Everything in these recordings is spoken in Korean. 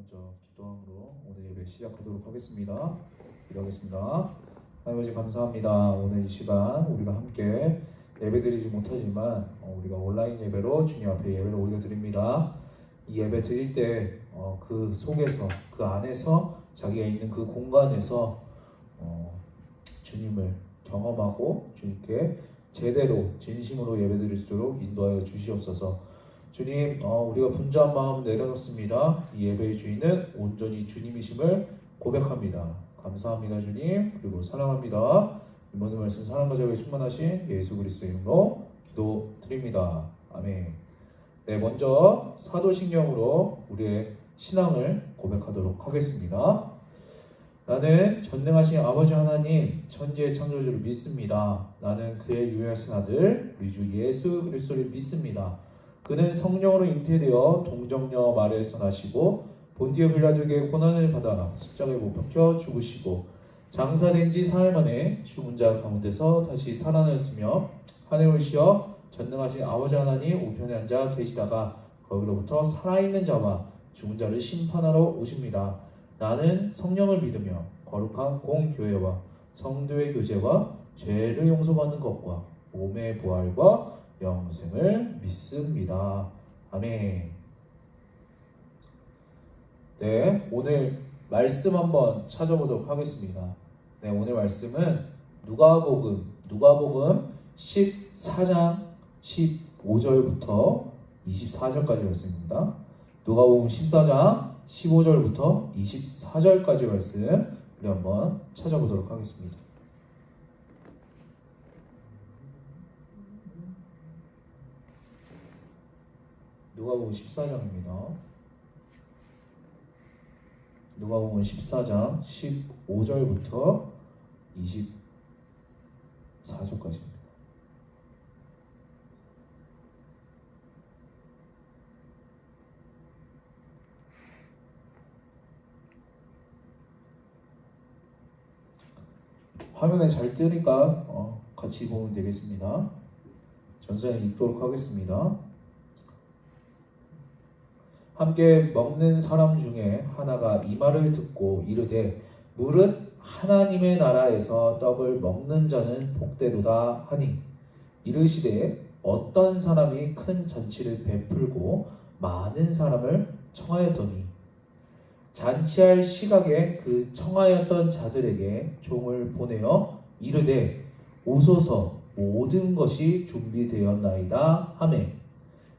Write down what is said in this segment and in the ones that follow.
먼저 기도함으로 오늘 예배 시작하도록 하겠습니다. 기도하겠습니다. 하나님 아버지 감사합니다. 오늘 이 시간 우리가 함께 예배드리지 못하지만 우리가 온라인 예배로 주님 앞에 예배를 올려드립니다. 이 예배 드릴 때 그 속에서 그 안에서 자기가 있는 그 공간에서 주님을 경험하고 주님께 제대로 진심으로 예배드릴 수 있도록 인도하여 주시옵소서. 주님, 우리가 분주한 마음 내려놓습니다. 이 예배의 주인은 온전히 주님이심을 고백합니다. 감사합니다, 주님. 그리고 사랑합니다. 이 모든 말씀 사랑과 자비에 충만하신 예수 그리스도의 이름으로 기도드립니다. 아멘. 네, 먼저 사도신경으로 우리의 신앙을 고백하도록 하겠습니다. 나는 전능하신 아버지 하나님 천지의 창조주를 믿습니다. 나는 그의 유일하신 아들 우리 주 예수 그리스도를 믿습니다. 그는 성령으로 잉태되어 동정녀 마리아에서 나시고 본디오 빌라도에게 고난을 받아 십자가에 못 박혀 죽으시고 장사된 지 사흘 만에 죽은 자 가운데서 다시 살아나셨으며 하늘에 오시어 전능하신 아버지 하나님 우편에 앉아 계시다가 거기로부터 살아있는 자와 죽은 자를 심판하러 오십니다. 나는 성령을 믿으며 거룩한 공교회와 성도의 교제와 죄를 용서받는 것과 몸의 부활과 영생을 믿습니다. 아멘. 네, 오늘 말씀 한번 찾아보도록 하겠습니다. 네, 오늘 말씀은 누가복음 14장 15절부터 24절까지 말씀입니다. 누가복음 14장 15절부터 24절까지 말씀 우리 한번 찾아보도록 하겠습니다. 누가복음 14장입니다. 누가복음 14장 15절부터 24절까지입니다. 화면에 잘 뜨니까 같이 보면 되겠습니다. 전서에 읽도록 하겠습니다. 함께 먹는 사람 중에 하나가 이 말을 듣고 이르되 무릇 하나님의 나라에서 떡을 먹는 자는 복되도다 하니 이르시되 어떤 사람이 큰 잔치를 베풀고 많은 사람을 청하였더니 잔치할 시각에 그 청하였던 자들에게 종을 보내어 이르되 오소서 모든 것이 준비되었나이다 하매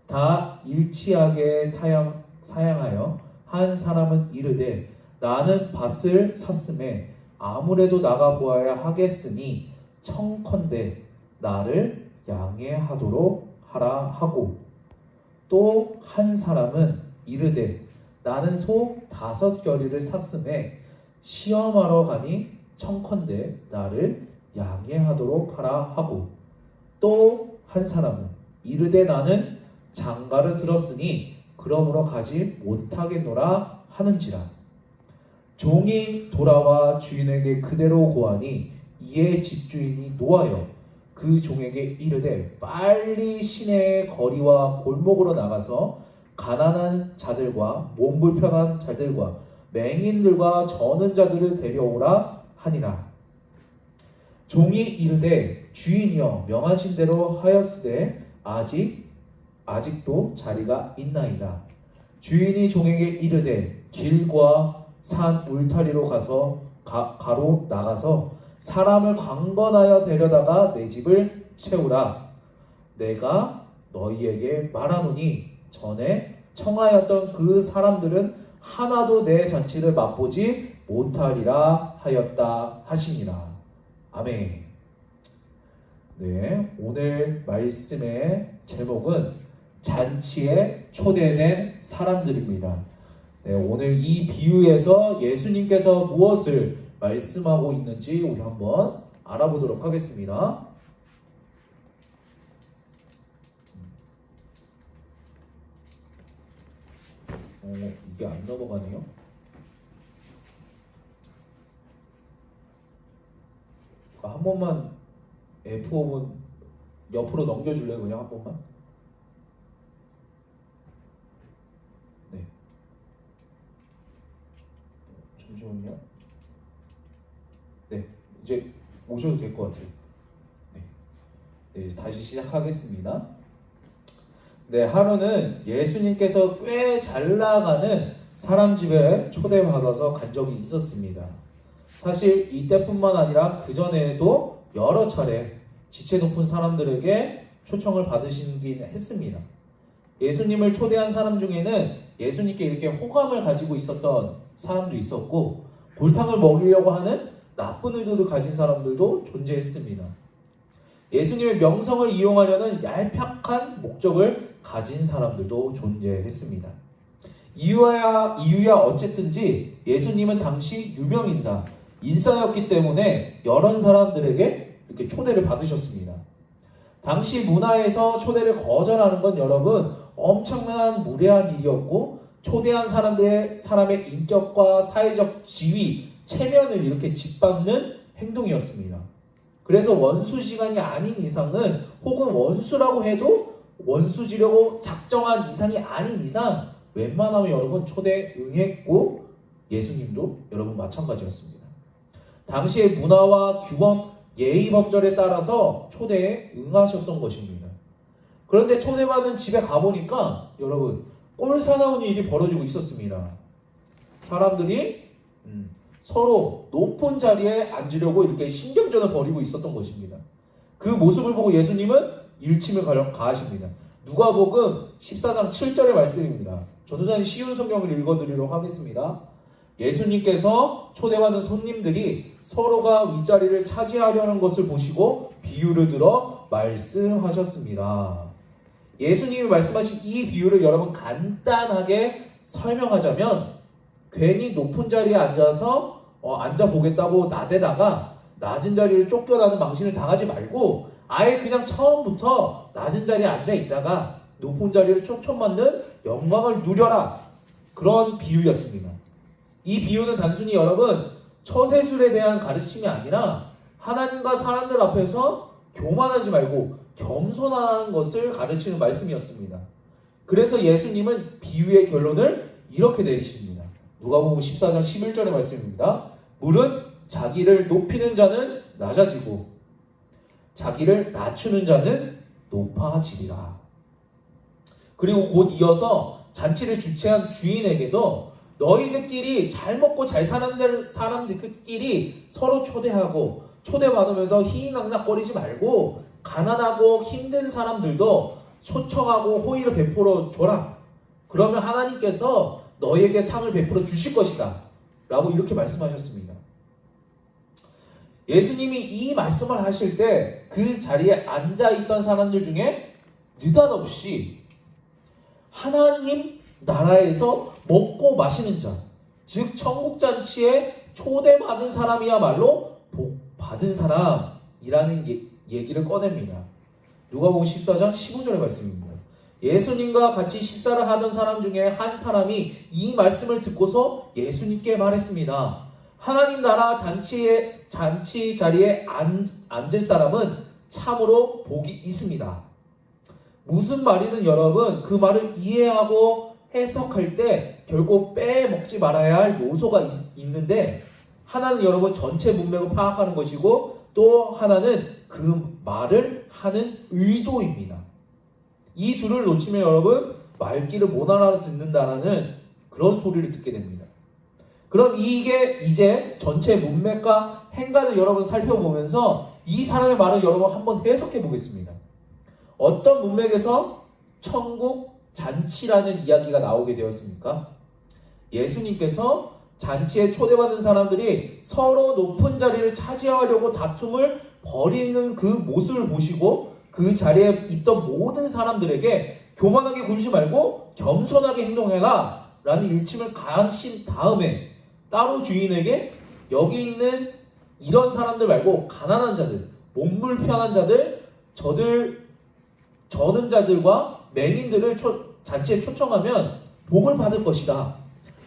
다 일치하게 사양하여 한 사람은 이르되 나는 밭을 샀음에 아무래도 나가 보아야 하겠으니 청컨대 나를 양해하도록 하라 하고 또 한 사람은 이르되 나는 소 5겨리를 샀음에 시험하러 가니 청컨대 나를 양해하도록 하라 하고 또 한 사람은 이르되 나는 장가를 들었으니 그러므로 가지 못하겠노라 하는지라. 종이 돌아와 주인에게 그대로 고하니 이에 집주인이 노하여 그 종에게 이르되 빨리 시내의 거리와 골목으로 나가서 가난한 자들과 몸 불편한 자들과 맹인들과 저는 자들을 데려오라 하니라. 종이 이르되 주인이여 명하신 대로 하였으되 아직도 자리가 있나이다. 주인이 종에게 이르되 길과 산 울타리로 가로 나가서 사람을 강건하여 데려다가 내 집을 채우라. 내가 너희에게 말하노니 전에 청하였던 그 사람들은 하나도 내 잔치를 맛보지 못하리라 하였다 하시니라. 아멘. 네, 오늘 말씀의 제목은 잔치에 초대된 사람들입니다. 네, 오늘 이 비유에서 예수님께서 무엇을 말씀하고 있는지 우리 한번 알아보도록 하겠습니다. 이게 안 넘어가네요. 한 번만 F5분 옆으로 넘겨줄래요? 그냥 한 번만. 네. 잠시만요. 네, 이제 오셔도 될 것 같아요. 네. 네, 다시 시작하겠습니다. 네, 하루는 예수님께서 꽤 잘 나가는 사람 집에 초대받아서 간 적이 있었습니다. 사실 이때뿐만 아니라 그 전에도 여러 차례 지체 높은 사람들에게 초청을 받으시긴 했습니다. 예수님을 초대한 사람 중에는 예수님께 이렇게 호감을 가지고 있었던 사람도 있었고, 골탕을 먹이려고 하는 나쁜 의도를 가진 사람들도 존재했습니다. 예수님의 명성을 이용하려는 얄팍한 목적을 가진 사람들도 존재했습니다. 이유야 어쨌든지 예수님은 당시 인사였기 때문에 여러 사람들에게 이렇게 초대를 받으셨습니다. 당시 문화에서 초대를 거절하는 건 여러분 엄청난 무례한 일이었고, 초대한 사람의 인격과 사회적 지위, 체면을 이렇게 짓밟는 행동이었습니다. 그래서 원수지간이 아닌 이상은, 혹은 원수라고 해도 원수지려고 작정한 이상이 아닌 이상 웬만하면 여러분 초대에 응했고, 예수님도 여러분 마찬가지였습니다. 당시의 문화와 규범, 예의 범절에 따라서 초대에 응하셨던 것입니다. 그런데 초대받은 집에 가보니까 여러분 꼴사나운 일이 벌어지고 있었습니다. 사람들이 서로 높은 자리에 앉으려고 이렇게 신경전을 벌이고 있었던 것입니다. 그 모습을 보고 예수님은 일침을 가하십니다. 누가복음 14장 7절의 말씀입니다. 전도사님 쉬운 성경을 읽어드리도록 하겠습니다. 예수님께서 초대받은 손님들이 서로가 윗자리를 차지하려는 것을 보시고 비유를 들어 말씀하셨습니다. 예수님이 말씀하신 이 비유를 여러분 간단하게 설명하자면, 괜히 높은 자리에 앉아보겠다고 나대다가 낮은 자리를 쫓겨나는 망신을 당하지 말고, 아예 그냥 처음부터 낮은 자리에 앉아 있다가 높은 자리를 초청받는 영광을 누려라, 그런 비유였습니다. 이 비유는 단순히 여러분 처세술에 대한 가르침이 아니라 하나님과 사람들 앞에서 교만하지 말고 겸손하는 것을 가르치는 말씀이었습니다. 그래서 예수님은 비유의 결론을 이렇게 내리십니다. 누가복음 14장 11절의 말씀입니다. 물은 자기를 높이는 자는 낮아지고 자기를 낮추는 자는 높아지리라. 그리고 곧 이어서 잔치를 주최한 주인에게도 너희들끼리 잘 먹고 잘 사는 사람들끼리 서로 초대하고 초대받으면서 희희낙낙거리지 말고 가난하고 힘든 사람들도 초청하고 호의를 베풀어 줘라. 그러면 하나님께서 너희에게 상을 베풀어 주실 것이다 라고 이렇게 말씀하셨습니다. 예수님이 이 말씀을 하실 때 그 자리에 앉아있던 사람들 중에 느닷없이 하나님 나라에서 먹고 마시는 자, 즉 천국잔치에 초대받은 사람이야말로 복받은 사람이라는 얘기를 꺼냅니다. 누가복음 14장 15절의 말씀입니다. 예수님과 같이 식사를 하던 사람 중에 한 사람이 이 말씀을 듣고서 예수님께 말했습니다. 하나님 나라 잔치 자리에 앉을 사람은 참으로 복이 있습니다. 무슨 말이든 여러분 그 말을 이해하고 해석할 때 결국 빼먹지 말아야 할 요소가 있는데, 하나는 여러분 전체 문맥을 파악하는 것이고 또 하나는 그 말을 하는 의도입니다. 이 둘을 놓치면 여러분 말귀를 못 알아듣는다라는 그런 소리를 듣게 됩니다. 그럼 이게 이제 전체 문맥과 행간을 여러분 살펴보면서 이 사람의 말을 여러분 한번 해석해 보겠습니다. 어떤 문맥에서 천국 잔치라는 이야기가 나오게 되었습니까? 예수님께서 잔치에 초대받은 사람들이 서로 높은 자리를 차지하려고 다툼을 벌이는 그 모습을 보시고 그 자리에 있던 모든 사람들에게 교만하게 굴지 말고 겸손하게 행동해라 라는 일침을 가하신 다음에 따로 주인에게 여기 있는 이런 사람들 말고 가난한 자들, 몸불편한 자들, 저는 자들과 맹인들을 잔치에 초청하면 복을 받을 것이다.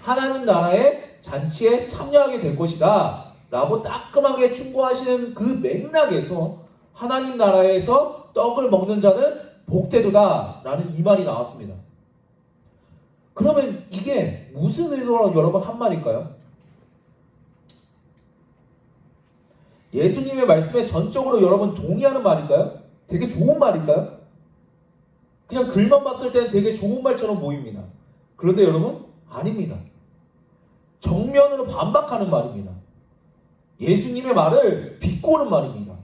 하나님 나라의 잔치에 참여하게 될 것이다. 라고 따끔하게 충고하시는 그 맥락에서 하나님 나라에서 떡을 먹는 자는 복되도다. 라는 이 말이 나왔습니다. 그러면 이게 무슨 의도로 여러분 한 말일까요? 예수님의 말씀에 전적으로 여러분 동의하는 말일까요? 되게 좋은 말일까요? 그냥 글만 봤을 때는 되게 좋은 말처럼 보입니다. 그런데 여러분, 아닙니다. 정면으로 반박하는 말입니다. 예수님의 말을 비꼬는 말입니다.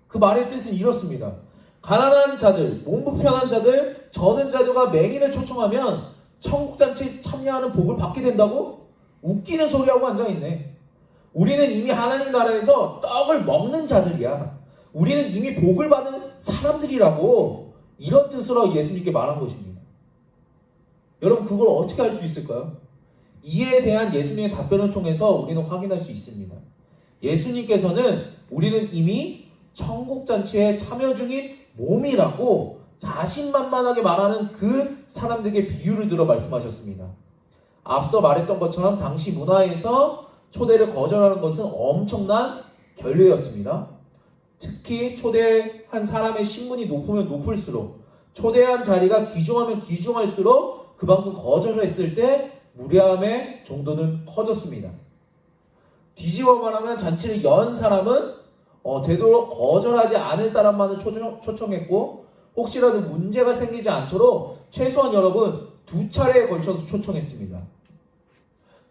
그 말의 뜻은 이렇습니다. 가난한 자들, 몸 불편한 자들, 저는 자들과 맹인을 초청하면 천국잔치에 참여하는 복을 받게 된다고? 웃기는 소리하고 앉아있네. 우리는 이미 하나님 나라에서 떡을 먹는 자들이야. 우리는 이미 복을 받은 사람들이라고, 이런 뜻으로 예수님께 말한 것입니다. 여러분, 그걸 어떻게 할 수 있을까요? 이에 대한 예수님의 답변을 통해서 우리는 확인할 수 있습니다. 예수님께서는 우리는 이미 천국잔치에 참여 중인 몸이라고 자신만만하게 말하는 그 사람들에게 비유를 들어 말씀하셨습니다. 앞서 말했던 것처럼 당시 문화에서 초대를 거절하는 것은 엄청난 결례였습니다. 특히 초대한 사람의 신분이 높으면 높을수록, 초대한 자리가 귀중하면 귀중할수록 그만큼 거절을 했을 때 무례함의 정도는 커졌습니다. 뒤집어 말하면 잔치를 연 사람은 되도록 거절하지 않을 사람만을 초청했고, 혹시라도 문제가 생기지 않도록 최소한 여러분 2차례에 걸쳐서 초청했습니다.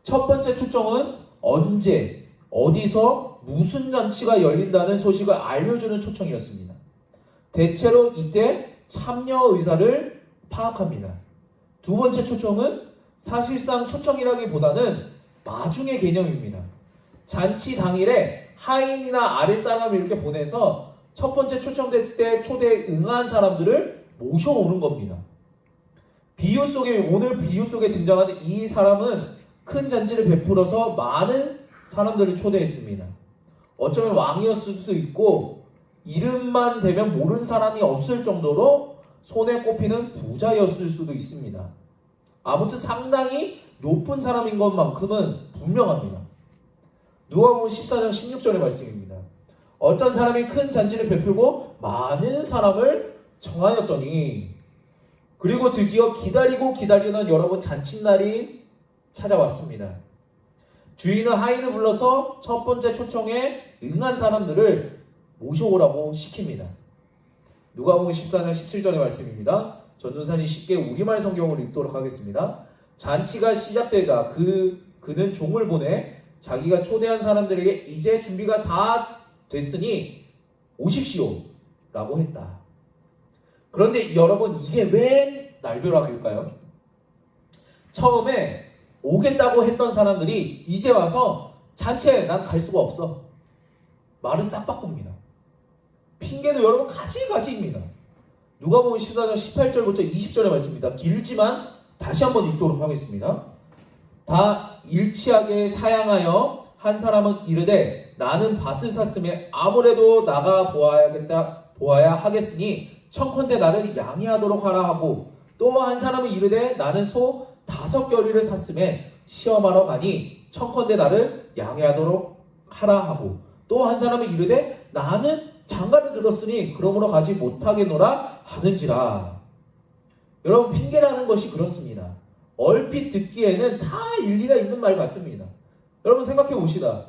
첫 번째 초청은 언제, 어디서, 무슨 잔치가 열린다는 소식을 알려주는 초청이었습니다. 대체로 이때 참여 의사를 파악합니다. 두 번째 초청은 사실상 초청이라기보다는 마중의 개념입니다. 잔치 당일에 하인이나 아랫사람을 이렇게 보내서 첫 번째 초청됐을 때 초대에 응한 사람들을 모셔오는 겁니다. 오늘 비유 속에 등장하는 이 사람은 큰 잔치를 베풀어서 많은 사람들을 초대했습니다. 어쩌면 왕이었을 수도 있고, 이름만 대면 모르는 사람이 없을 정도로 손에 꼽히는 부자였을 수도 있습니다. 아무튼 상당히 높은 사람인 것만큼은 분명합니다. 누가복음 14장 16절의 말씀입니다. 어떤 사람이 큰 잔치를 베풀고 많은 사람을 청하였더니, 그리고 드디어 기다리던 여러분 잔칫날이 찾아왔습니다. 주인은 하인을 불러서 첫 번째 초청에 응한 사람들을 모셔오라고 시킵니다. 누가복음 14장 17절의 말씀입니다. 전도사님 쉽게 우리말 성경을 읽도록 하겠습니다. 잔치가 시작되자 그는 종을 보내 자기가 초대한 사람들에게 이제 준비가 다 됐으니 오십시오 라고 했다. 그런데 여러분, 이게 왜 날벼락일까요? 처음에 오겠다고 했던 사람들이 이제 와서 잔치에 난 갈 수가 없어, 말을 싹 바꿉니다. 핑계도 여러분 가지가지입니다. 누가복음 14장 18절부터 20절의 말씀입니다. 길지만 다시 한번 읽도록 하겠습니다. 다 일치하게 사양하여 한 사람은 이르되 나는 밭을 샀음에 아무래도 나가 보아야 하겠으니 청컨대 나를 양해하도록 하라 하고, 또 한 사람은 이르되 나는 소 5겨리를 샀음에 시험하러 가니 청컨대 나를 양해하도록 하라 하고, 또 한 사람은 이르되 나는 장가를 들었으니 그러므로 가지 못하겠노라 하는지라. 여러분, 핑계라는 것이 그렇습니다. 얼핏 듣기에는 다 일리가 있는 말 같습니다. 여러분 생각해 봅시다.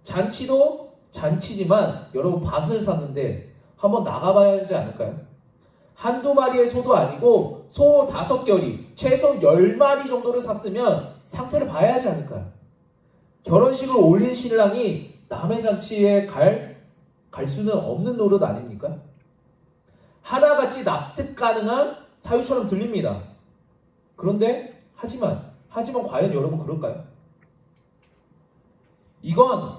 잔치도 잔치지만 여러분 밭을 샀는데 한번 나가봐야 하지 않을까요? 한두 마리의 소도 아니고 소 5겨리, 최소 10마리 정도를 샀으면 상태를 봐야 하지 않을까요? 결혼식을 올린 신랑이 남의 잔치에 갈 수는 없는 노릇 아닙니까? 하나같이 납득 가능한 사유처럼 들립니다. 그런데 하지만 과연 여러분 그럴까요? 이건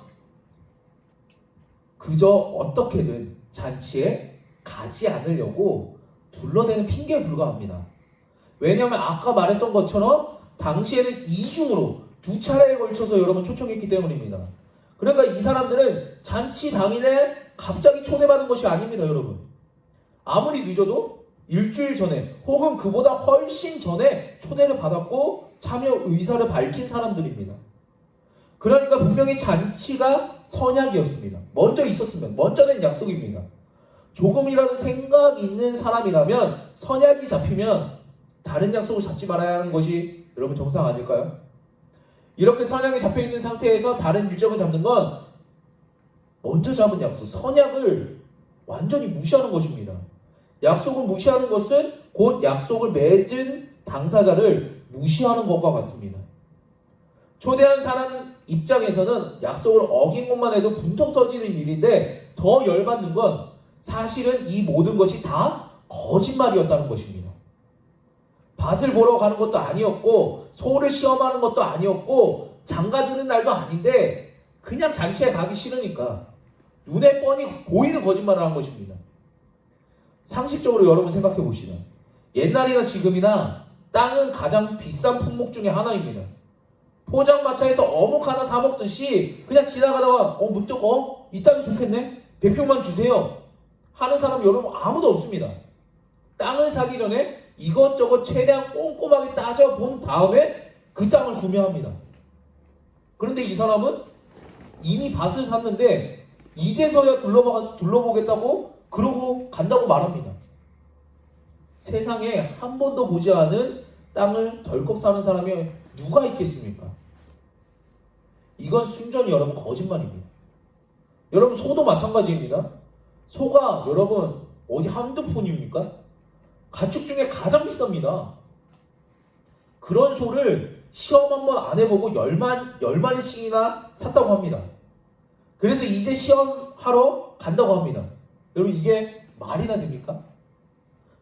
그저 어떻게든 잔치에 가지 않으려고 둘러대는 핑계에 불과합니다. 왜냐하면 아까 말했던 것처럼 당시에는 이중으로 2차례에 걸쳐서 여러분 초청했기 때문입니다. 그러니까 이 사람들은 잔치 당일에 갑자기 초대받은 것이 아닙니다. 여러분, 아무리 늦어도 일주일 전에 혹은 그보다 훨씬 전에 초대를 받았고 참여 의사를 밝힌 사람들입니다. 그러니까 분명히 잔치가 선약이었습니다. 먼저 있었으면, 먼저 된 약속입니다. 조금이라도 생각 있는 사람이라면 선약이 잡히면 다른 약속을 잡지 말아야 하는 것이 여러분 정상 아닐까요? 이렇게 선약이 잡혀있는 상태에서 다른 일정을 잡는 건 먼저 잡은 약속, 선약을 완전히 무시하는 것입니다. 약속을 무시하는 것은 곧 약속을 맺은 당사자를 무시하는 것과 같습니다. 초대한 사람 입장에서는 약속을 어긴 것만 해도 분통 터지는 일인데 더 열받는 건 사실은 이 모든 것이 다 거짓말이었다는 것입니다. 밭을 보러 가는 것도 아니었고 소를 시험하는 것도 아니었고 장가드는 날도 아닌데 그냥 잔치에 가기 싫으니까 눈에 뻔히 보이는 거짓말을 한 것입니다. 상식적으로 여러분 생각해 보시다. 옛날이나 지금이나 땅은 가장 비싼 품목 중에 하나입니다. 포장마차에서 어묵 하나 사 먹듯이 그냥 지나가다가 문득 이 땅이 좋겠네? 100평만 주세요 하는 사람 여러분 아무도 없습니다. 땅을 사기 전에 이것저것 최대한 꼼꼼하게 따져본 다음에 그 땅을 구매합니다. 그런데 이 사람은 이미 밭을 샀는데 이제서야 둘러보겠다고 그러고 간다고 말합니다. 세상에 한 번도 보지 않은 땅을 덜컥 사는 사람이 누가 있겠습니까? 이건 순전히 여러분 거짓말입니다. 여러분 소도 마찬가지입니다. 소가 여러분 어디 한두 푼입니까? 가축 중에 가장 비쌉니다. 그런 소를 시험 한번 안 해보고 10마리씩이나 샀다고 합니다. 그래서 이제 시험하러 간다고 합니다. 여러분 이게 말이나 됩니까?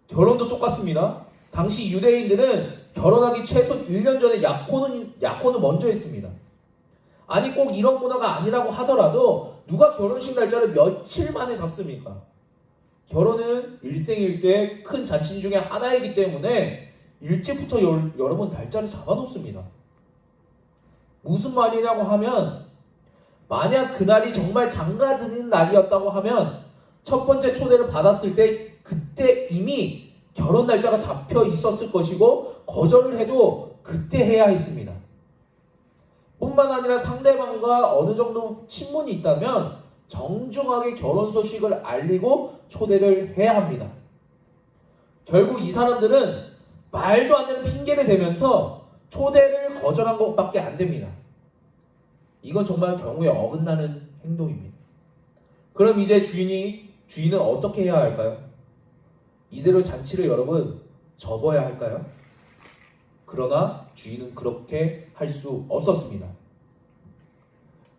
결혼도 똑같습니다. 당시 유대인들은 결혼하기 최소 1년 전에 약혼을 먼저 했습니다. 아니 꼭 이런 문화가 아니라고 하더라도 누가 결혼식 날짜를 며칠 만에 잡습니까? 결혼은 일생일대 큰 잔치 중에 하나이기 때문에 일찍부터 여러분 날짜를 잡아놓습니다. 무슨 말이냐고 하면 만약 그날이 정말 장가드는 날이었다고 하면 첫 번째 초대를 받았을 때 그때 이미 결혼 날짜가 잡혀 있었을 것이고 거절을 해도 그때 해야 했습니다. 뿐만 아니라 상대방과 어느 정도 친분이 있다면 정중하게 결혼 소식을 알리고 초대를 해야 합니다. 결국 이 사람들은 말도 안 되는 핑계를 대면서 초대를 거절한 것밖에 안 됩니다. 이건 정말 경우에 어긋나는 행동입니다. 그럼 이제 주인은 어떻게 해야 할까요? 이대로 잔치를 여러분 접어야 할까요? 그러나 주인은 그렇게 할 수 없었습니다.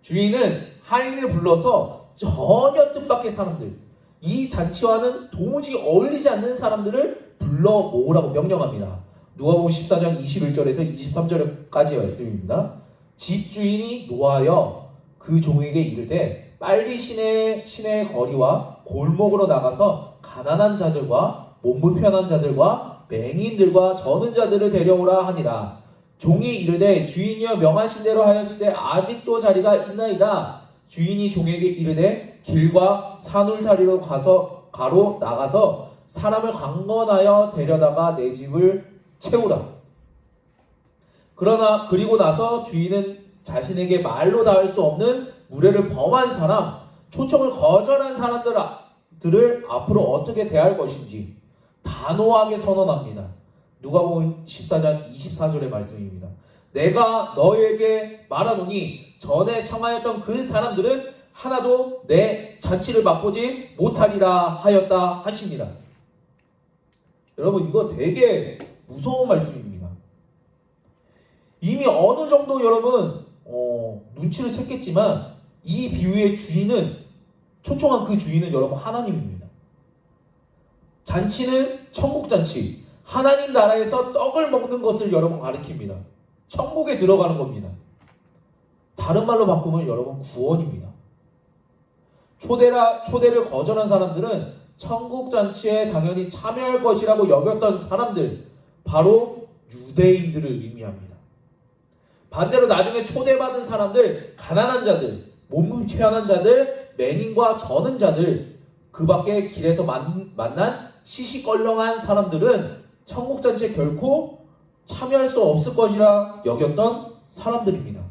주인은 하인을 불러서 전혀 뜻밖의 사람들, 이 잔치와는 도무지 어울리지 않는 사람들을 불러 모으라고 명령합니다. 누가복음 14장 21절에서 23절까지의 말씀입니다. 집주인이 노하여 그 종에게 이르되 빨리 시내의 거리와 골목으로 나가서 가난한 자들과 몸 불편한 자들과 맹인들과 저는 자들을 데려오라 하니라. 종이 이르되 주인이여 명하신 대로 하였을 때 아직도 자리가 있나이다. 주인이 종에게 이르되 길과 산울타리로 가로 나가서 사람을 강건하여 데려다가 내 집을 채우라. 그리고 나서 주인은 자신에게 말로 닿을 수 없는 무례를 범한 사람, 초청을 거절한 사람들을 앞으로 어떻게 대할 것인지 단호하게 선언합니다. 누가복음 14장 24절의 말씀입니다. 내가 너에게 말하노니 전에 청하였던 그 사람들은 하나도 내 잔치를 맛보지 못하리라 하였다 하십니다. 여러분 이거 되게 무서운 말씀입니다. 이미 어느 정도 여러분 눈치를 챘겠지만 이 비유의 초청한 그 주인은 여러분 하나님입니다. 잔치는 천국잔치, 하나님 나라에서 떡을 먹는 것을 여러분 가리킵니다. 천국에 들어가는 겁니다. 다른 말로 바꾸면 여러분 구원입니다. 초대를 거절한 사람들은 천국잔치에 당연히 참여할 것이라고 여겼던 사람들, 바로 유대인들을 의미합니다. 반대로 나중에 초대받은 사람들, 가난한 자들, 몸 불편한 자들, 맹인과 저는 자들, 그 밖에 길에서 만난 시시껄렁한 사람들은 천국잔치에 결코 참여할 수 없을 것이라 여겼던 사람들입니다.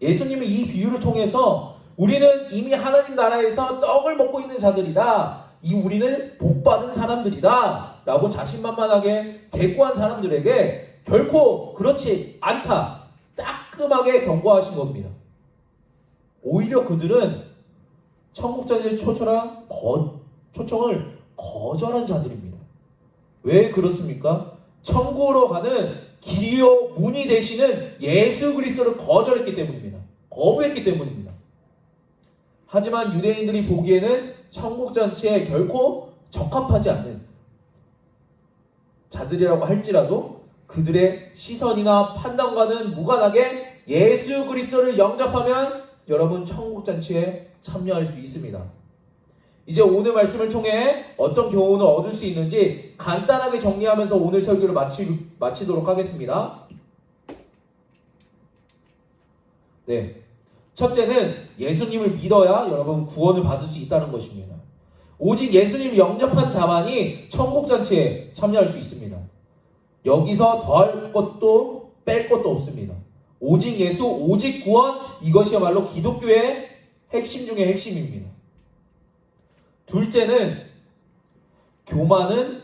예수님은 이 비유를 통해서 우리는 이미 하나님 나라에서 떡을 먹고 있는 자들이다. 우리는 복받은 사람들이다. 라고 자신만만하게 대꾸한 사람들에게 결코 그렇지 않다. 따끔하게 경고하신 겁니다. 오히려 그들은 청국장에 초청을 거절한 자들입니다. 왜 그렇습니까? 천국으로 가는 길이요 문이 되시는 예수 그리스도를 거절했기 때문입니다. 거부했기 때문입니다. 하지만 유대인들이 보기에는 천국잔치에 결코 적합하지 않는 자들이라고 할지라도 그들의 시선이나 판단과는 무관하게 예수 그리스도를 영접하면 여러분 천국잔치에 참여할 수 있습니다. 이제 오늘 말씀을 통해 어떤 교훈을 얻을 수 있는지 간단하게 정리하면서 오늘 설교를 마치도록 하겠습니다. 네, 첫째는 예수님을 믿어야 여러분 구원을 받을 수 있다는 것입니다. 오직 예수님을 영접한 자만이 천국잔치에 참여할 수 있습니다. 여기서 더할 것도 뺄 것도 없습니다. 오직 예수, 오직 구원, 이것이야말로 기독교의 핵심 중의 핵심입니다. 둘째는 교만은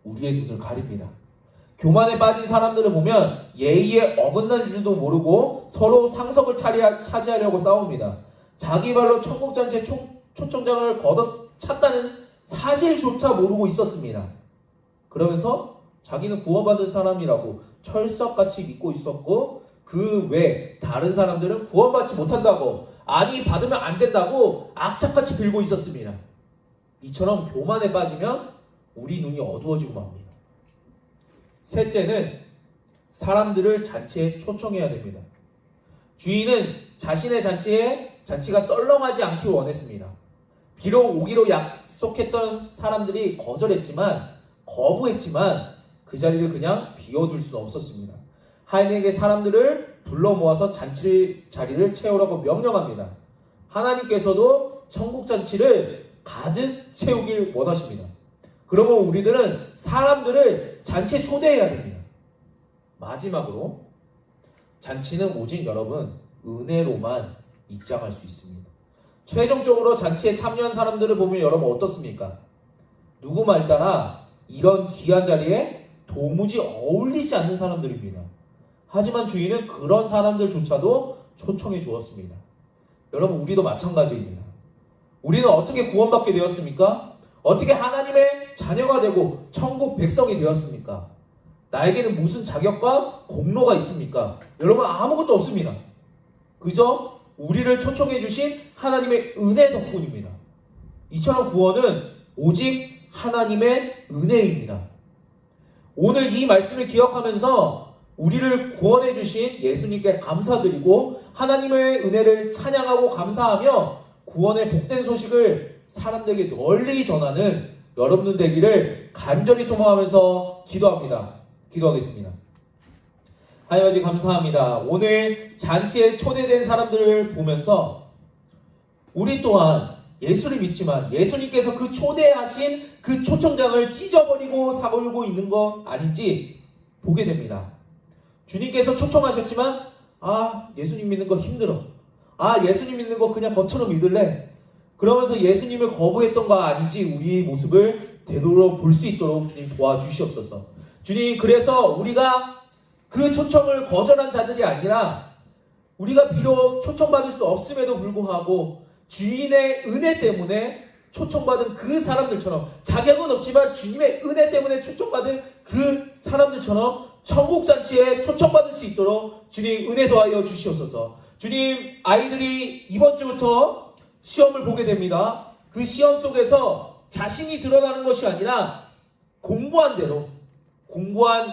우리의 눈을 가립니다. 교만에 빠진 사람들을 보면 예의에 어긋난 줄도 모르고 서로 상석을 차지하려고 싸웁니다. 자기 발로 천국잔치에 초청장을 걷어찼다는 사실조차 모르고 있었습니다. 그러면서 자기는 구원받은 사람이라고 철석같이 믿고 있었고 그 외 다른 사람들은 구원받지 못한다고 아니 받으면 안 된다고 악착같이 빌고 있었습니다. 이처럼 교만에 빠지면 우리 눈이 어두워지고 맙니다. 셋째는 사람들을 잔치에 초청해야 됩니다. 주인은 자신의 잔치가 썰렁하지 않기를 원했습니다. 비록 오기로 약속했던 사람들이 거부했지만 그 자리를 그냥 비워둘 수는 없었습니다. 하나님에게 사람들을 불러 모아서 자리를 채우라고 명령합니다. 하나님께서도 천국잔치를 가득 채우길 원하십니다. 그러면 우리들은 사람들을 잔치에 초대해야 됩니다. 마지막으로 잔치는 오직 여러분 은혜로만 입장할 수 있습니다. 최종적으로 잔치에 참여한 사람들을 보면 여러분 어떻습니까? 누구 말 따라 이런 귀한 자리에 도무지 어울리지 않는 사람들입니다. 하지만 주인은 그런 사람들조차도 초청해 주었습니다. 여러분 우리도 마찬가지입니다. 우리는 어떻게 구원받게 되었습니까? 어떻게 하나님의 자녀가 되고 천국 백성이 되었습니까? 나에게는 무슨 자격과 공로가 있습니까? 여러분 아무것도 없습니다. 그저 우리를 초청해 주신 하나님의 은혜 덕분입니다. 이처럼 구원은 오직 하나님의 은혜입니다. 오늘 이 말씀을 기억하면서 우리를 구원해 주신 예수님께 감사드리고 하나님의 은혜를 찬양하고 감사하며 구원의 복된 소식을 사람들에게 널리 전하는 여러분들 되기를 간절히 소망하면서 기도하겠습니다. 하나님 아버지 감사합니다. 오늘 잔치에 초대된 사람들을 보면서 우리 또한 예수를 믿지만 예수님께서 그 초대하신 그 초청장을 찢어버리고 사버리고 있는 거 아닌지 보게 됩니다. 주님께서 초청하셨지만 예수님 믿는 거 힘들어. 예수님 믿는 거 그냥 것처럼 믿을래. 그러면서 예수님을 거부했던 거 아닌지 우리 모습을 되돌아볼 수 있도록 주님 도와주시옵소서. 주님 그래서 우리가 그 초청을 거절한 자들이 아니라 우리가 비록 초청받을 수 없음에도 불구하고 주인의 은혜 때문에 초청받은 그 사람들처럼 자격은 없지만 주님의 은혜 때문에 초청받은 그 사람들처럼 천국잔치에 초청받을 수 있도록 주님 은혜 더하여 주시옵소서. 주님 아이들이 이번 주부터 시험을 보게 됩니다. 그 시험 속에서 자신이 드러나는 것이 아니라 공부한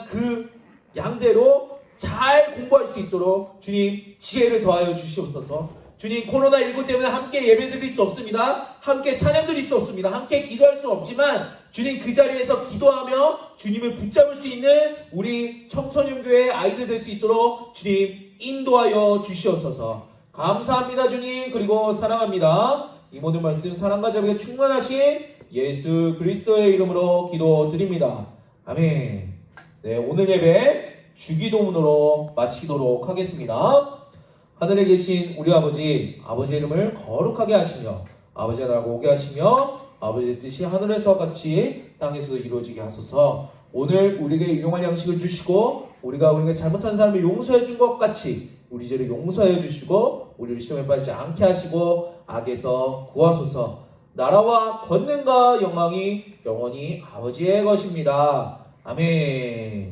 그 양대로 잘 공부할 수 있도록 주님 지혜를 더하여 주시옵소서. 주님 코로나19 때문에 함께 예배드릴 수 없습니다. 함께 찬양드릴 수 없습니다. 함께 기도할 수 없지만 주님 그 자리에서 기도하며 주님을 붙잡을 수 있는 우리 청소년교회 아이들 될 수 있도록 주님 인도하여 주시옵소서. 감사합니다 주님. 그리고 사랑합니다. 이 모든 말씀 사랑과 자비가 충만하신 예수 그리스도의 이름으로 기도드립니다. 아멘. 네, 오늘 예배 주기도문으로 마치도록 하겠습니다. 하늘에 계신 우리 아버지의 이름을 거룩하게 하시며 아버지의 나라가 오게 하시며 아버지의 뜻이 하늘에서와 같이 땅에서도 이루어지게 하소서. 오늘 우리에게 일용할 양식을 주시고 우리가 잘못한 사람을 용서해 준 것 같이 우리 죄를 용서해 주시고 우리를 시험에 빠지지 않게 하시고 악에서 구하소서. 나라와 권능과 영광이 영원히 아버지의 것입니다. 아멘.